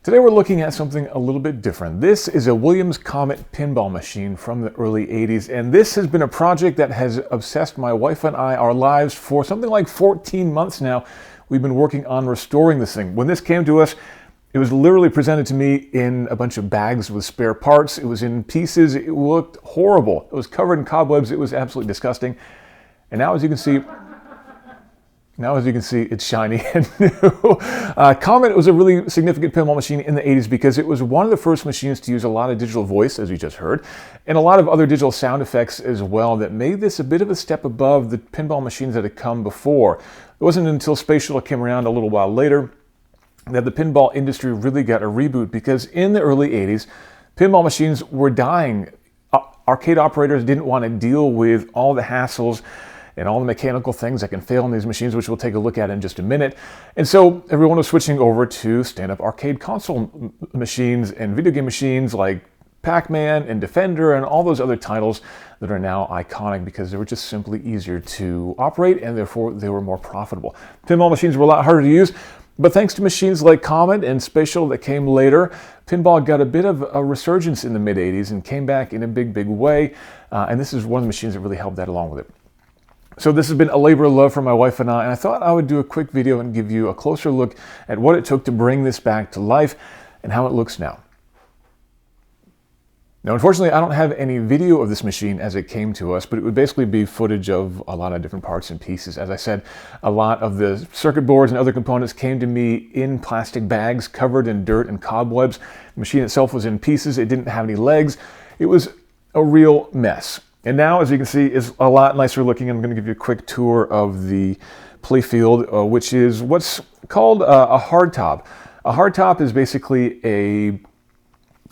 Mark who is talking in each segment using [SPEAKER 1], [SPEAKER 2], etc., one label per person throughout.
[SPEAKER 1] Today we're looking at something a little bit different. This is a Williams Comet pinball machine from the early 80s, and this has been a project that has obsessed my wife and I our lives for something like 14 months now. We've been working on restoring this thing. When this came to us, it was literally presented to me in a bunch of bags with spare parts. It was in pieces. It looked horrible. It was covered in cobwebs. It was absolutely disgusting. And now, as you can see, it's shiny and new. Comet was a really significant pinball machine in the 80s because it was one of the first machines to use a lot of digital voice, as you just heard, and a lot of other digital sound effects as well that made this a bit of a step above the pinball machines that had come before. It wasn't until Spatial came around a little while later that the pinball industry really got a reboot, because in the early 80s, pinball machines were dying. Arcade operators didn't want to deal with all the hassles and all the mechanical things that can fail in these machines, which we'll take a look at in just a minute. And so everyone was switching over to stand-up arcade console machines and video game machines like Pac-Man and Defender and all those other titles that are now iconic because they were just simply easier to operate and therefore they were more profitable. Pinball machines were a lot harder to use, but thanks to machines like Comet and Spatial that came later, pinball got a bit of a resurgence in the mid-80s and came back in a big, big way. And this is one of the machines that really helped that along with it. So this has been a labor of love for my wife and I thought I would do a quick video and give you a closer look at what it took to bring this back to life and how it looks now. Now, unfortunately, I don't have any video of this machine as it came to us, but it would basically be footage of a lot of different parts and pieces. As I said, a lot of the circuit boards and other components came to me in plastic bags covered in dirt and cobwebs. The machine itself was in pieces. It didn't have any legs. It was a real mess. And now, as you can see, it's a lot nicer looking. I'm going to give you a quick tour of the Playfield, which is what's called a hardtop. A hardtop is basically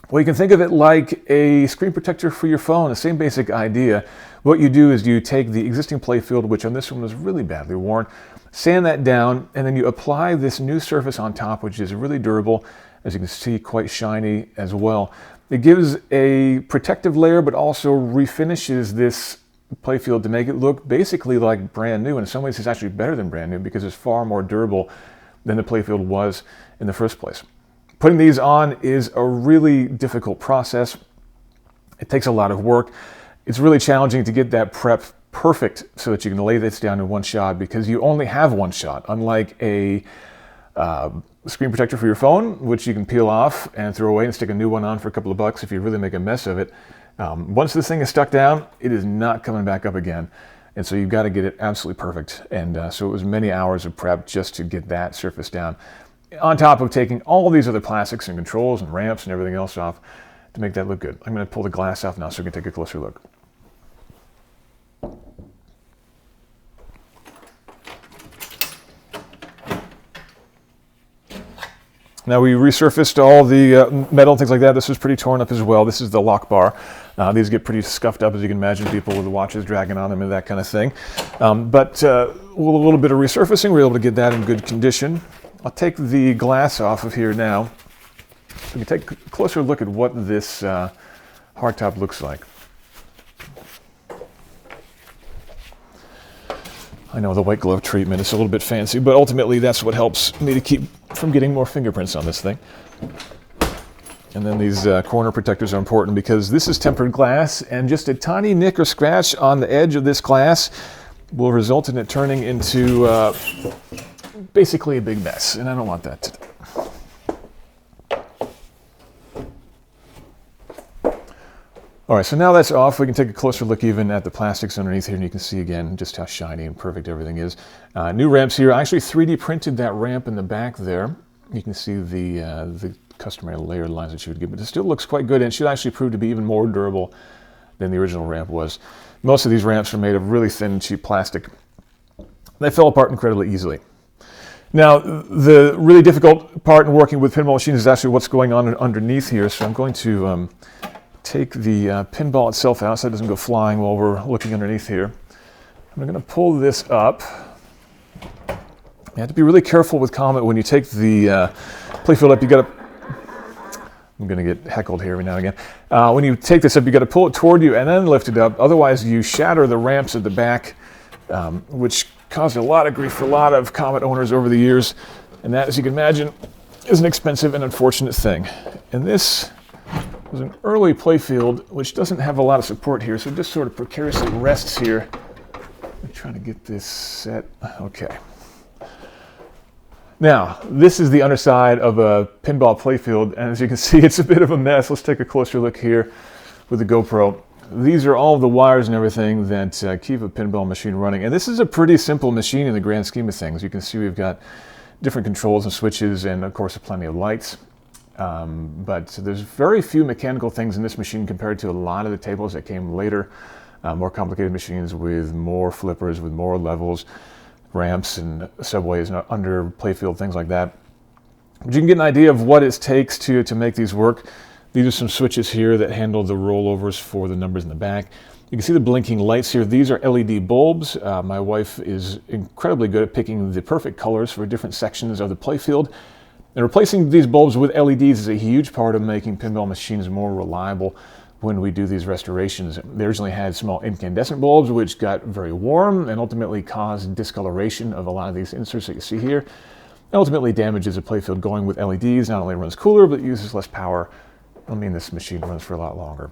[SPEAKER 1] well, you can think of it like a screen protector for your phone, the same basic idea. What you do is you take the existing Playfield, which on this one was really badly worn, sand that down, and then you apply this new surface on top, which is really durable, as you can see, quite shiny as well. It gives a protective layer, but also refinishes this Playfield to make it look basically like brand new. And in some ways, it's actually better than brand new because it's far more durable than the Playfield was in the first place. Putting these on is a really difficult process. It takes a lot of work. It's really challenging to get that prep perfect so that you can lay this down in one shot, because you only have one shot, unlike a screen protector for your phone, which you can peel off and throw away and stick a new one on for a couple of bucks if you really make a mess of it. Once this thing is stuck down, it is not coming back up again. And so you've got to get it absolutely perfect. And so it was many hours of prep just to get that surface down, on top of taking all these other plastics and controls and ramps and everything else off to make that look good. I'm going to pull the glass off now so we can take a closer look. Now, we resurfaced all the metal and things like that. This was pretty torn up as well. This is the lock bar. These get pretty scuffed up, as you can imagine, people with the watches dragging on them and that kind of thing. But with a little bit of resurfacing, we were able to get that in good condition. I'll take the glass off of here now so we can take a closer look at what this hardtop looks like. I know the white glove treatment is a little bit fancy, but ultimately that's what helps me to keep from getting more fingerprints on this thing. And then these corner protectors are important because this is tempered glass, and just a tiny nick or scratch on the edge of this glass will result in it turning into basically a big mess, and I don't want that to do. All right, so now that's off. We can take a closer look even at the plastics underneath here, and you can see again just how shiny and perfect everything is. New ramps here. I actually 3D printed that ramp in the back there. You can see the customary layered lines that you would get, but it still looks quite good, and it should actually prove to be even more durable than the original ramp was. Most of these ramps are made of really thin, cheap plastic. They fell apart incredibly easily. Now, the really difficult part in working with pinball machines is actually what's going on underneath here, so I'm going to take the pinball itself out so it doesn't go flying while we're looking underneath here. I'm going to pull this up. You have to be really careful with Comet when you take the Playfield up. You got to, I'm going to get heckled here every now and again. When you take this up, you got to pull it toward you and then lift it up. Otherwise, you shatter the ramps at the back, which caused a lot of grief for a lot of Comet owners over the years. And that, as you can imagine, is an expensive and unfortunate thing. And this was an early Playfield, which doesn't have a lot of support here, so it just sort of precariously rests here. I'm trying to get this set. Okay. Now, this is the underside of a pinball Playfield, and as you can see, it's a bit of a mess. Let's take a closer look here with the GoPro. These are all the wires and everything that keep a pinball machine running. And this is a pretty simple machine in the grand scheme of things. You can see we've got different controls and switches and, of course, plenty of lights. But there's very few mechanical things in this machine compared to a lot of the tables that came later. More complicated machines with more flippers, with more levels, ramps and subways and under Playfield, things like that. But you can get an idea of what it takes to make these work. These are some switches here that handle the rollovers for the numbers in the back. You can see the blinking lights here. These are LED bulbs. My wife is incredibly good at picking the perfect colors for different sections of the Playfield. And replacing these bulbs with LEDs is a huge part of making pinball machines more reliable when we do these restorations. They originally had small incandescent bulbs, which got very warm and ultimately caused discoloration of a lot of these inserts that you see here. And ultimately damages the Playfield. Going with LEDs not only runs cooler, but uses less power. I mean, this machine runs for a lot longer.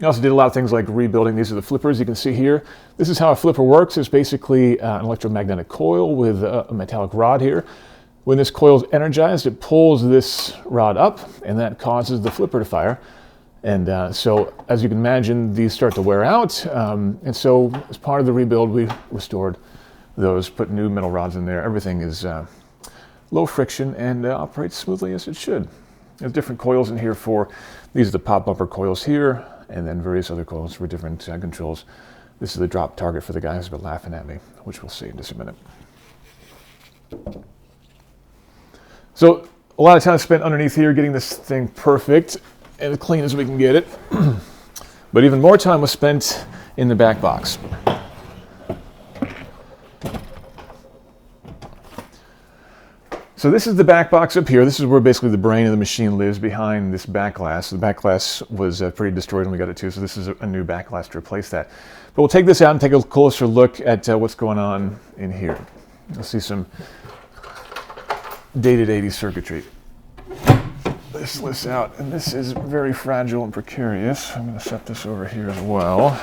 [SPEAKER 1] I also did a lot of things like rebuilding. These are the flippers you can see here. This is how a flipper works. It's basically an electromagnetic coil with a metallic rod here. When this coil is energized, it pulls this rod up, and that causes the flipper to fire. And so, as you can imagine, these start to wear out. And so, as part of the rebuild, we restored those, put new metal rods in there. Everything is low friction and operates smoothly as it should. There's different coils in here for, these are the pop bumper coils here, and then various other coils for different controls. This is the drop target for the guys who've been laughing at me, which we'll see in just a minute. So a lot of time spent underneath here getting this thing perfect and as clean as we can get it. But even more time was spent in the back box. So this is the back box up here. This is where basically the brain of the machine lives, behind this back glass. The back glass was pretty destroyed when we got it too, so this is a new back glass to replace that. But we'll take this out and take a closer look at what's going on in here. You'll see some dated 80s circuitry. This lifts out, and this is very fragile and precarious. I'm going to set this over here as well.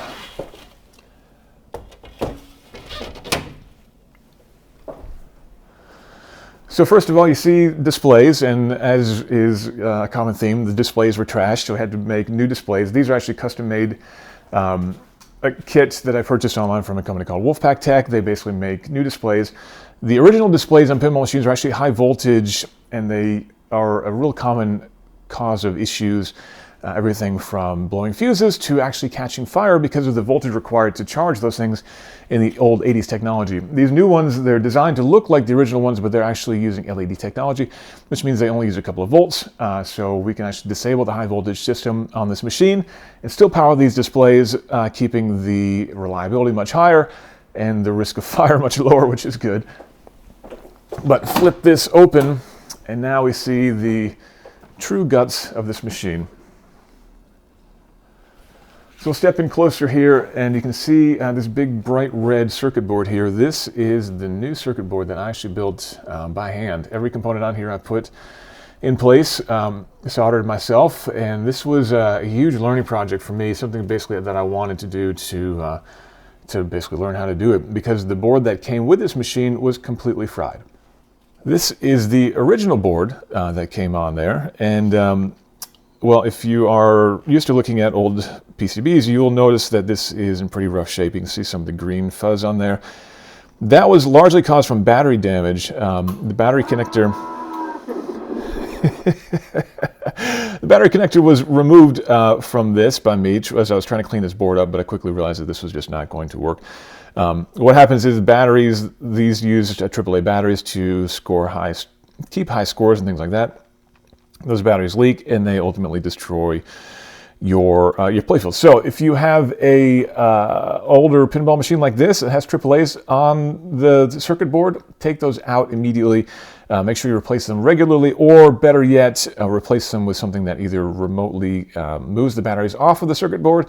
[SPEAKER 1] So first of all, you see displays, and as is a common theme, the displays were trashed, so I had to make new displays. These are actually custom-made kits that I purchased online from a company called Wolfpack Tech. They basically make new displays. The original displays on pinball machines are actually high voltage, and they are a real common cause of issues. Everything from blowing fuses to actually catching fire because of the voltage required to charge those things in the old 80s technology. These new ones, they're designed to look like the original ones, but they're actually using LED technology, which means they only use a couple of volts. So we can actually disable the high voltage system on this machine and still power these displays, keeping the reliability much higher and the risk of fire much lower, which is good. But flip this open, and now we see the true guts of this machine. So we'll step in closer here, and you can see this big bright red circuit board here. This is the new circuit board that I actually built by hand. Every component on here I put in place, soldered myself, and this was a huge learning project for me, something basically that I wanted to do to basically learn how to do it, because the board that came with this machine was completely fried. This is the original board that came on there, and well, if you are used to looking at old PCBs, you'll notice that this is in pretty rough shape. You can see some of the green fuzz on there. That was largely caused from battery damage. The battery connector the battery connector was removed from this by me as I was trying to clean this board up, but I quickly realized that this was just not going to work. What happens is batteries, these use AAA batteries to keep high scores and things like that. Those batteries leak, and they ultimately destroy your Playfield. So if you have a older pinball machine like this that has AAAs on the circuit board, take those out immediately. Make sure you replace them regularly, or better yet, replace them with something that either remotely moves the batteries off of the circuit board,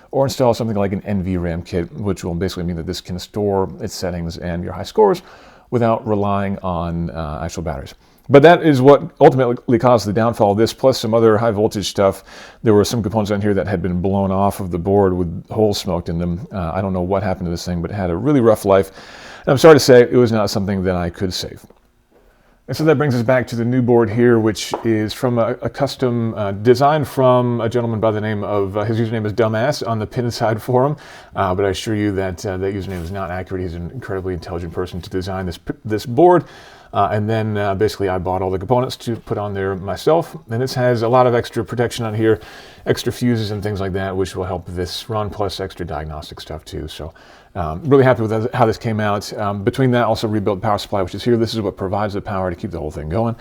[SPEAKER 1] or install something like an NVRAM kit, which will basically mean that this can store its settings and your high scores without relying on actual batteries. But that is what ultimately caused the downfall of this, plus some other high voltage stuff. There were some components on here that had been blown off of the board with holes smoked in them. I don't know what happened to this thing, but it had a really rough life. And I'm sorry to say it was not something that I could save. And so that brings us back to the new board here, which is from a custom design from a gentleman by the name of, his username is Dumbass on the Pinside forum. But I assure you that that username is not accurate. He's an incredibly intelligent person to design this board. And then basically I bought all the components to put on there myself. And this has a lot of extra protection on here, extra fuses and things like that, which will help this run, plus extra diagnostic stuff too. So really happy with how this came out. Between that, also rebuilt power supply, which is here. This is what provides the power to keep the whole thing going.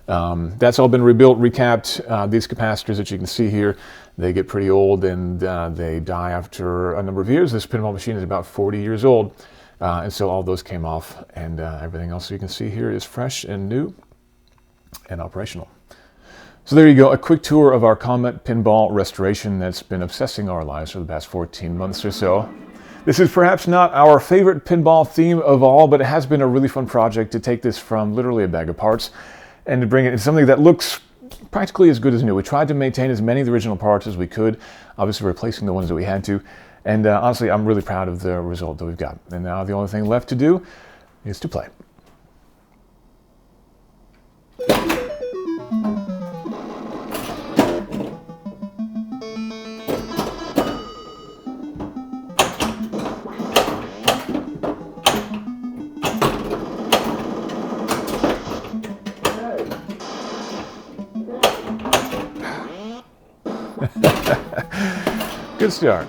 [SPEAKER 1] That's all been rebuilt, recapped. These capacitors that you can see here, they get pretty old and they die after a number of years. This pinball machine is about 40 years old. And so all those came off, and everything else you can see here is fresh and new and operational. So there you go, a quick tour of our Comet pinball restoration that's been obsessing our lives for the past 14 months or so. This is perhaps not our favorite pinball theme of all, but it has been a really fun project to take this from literally a bag of parts and to bring it into something that looks practically as good as new. We tried to maintain as many of the original parts as we could, obviously replacing the ones that we had to. And honestly, I'm really proud of the result that we've got. And now the only thing left to do is to play. Good start.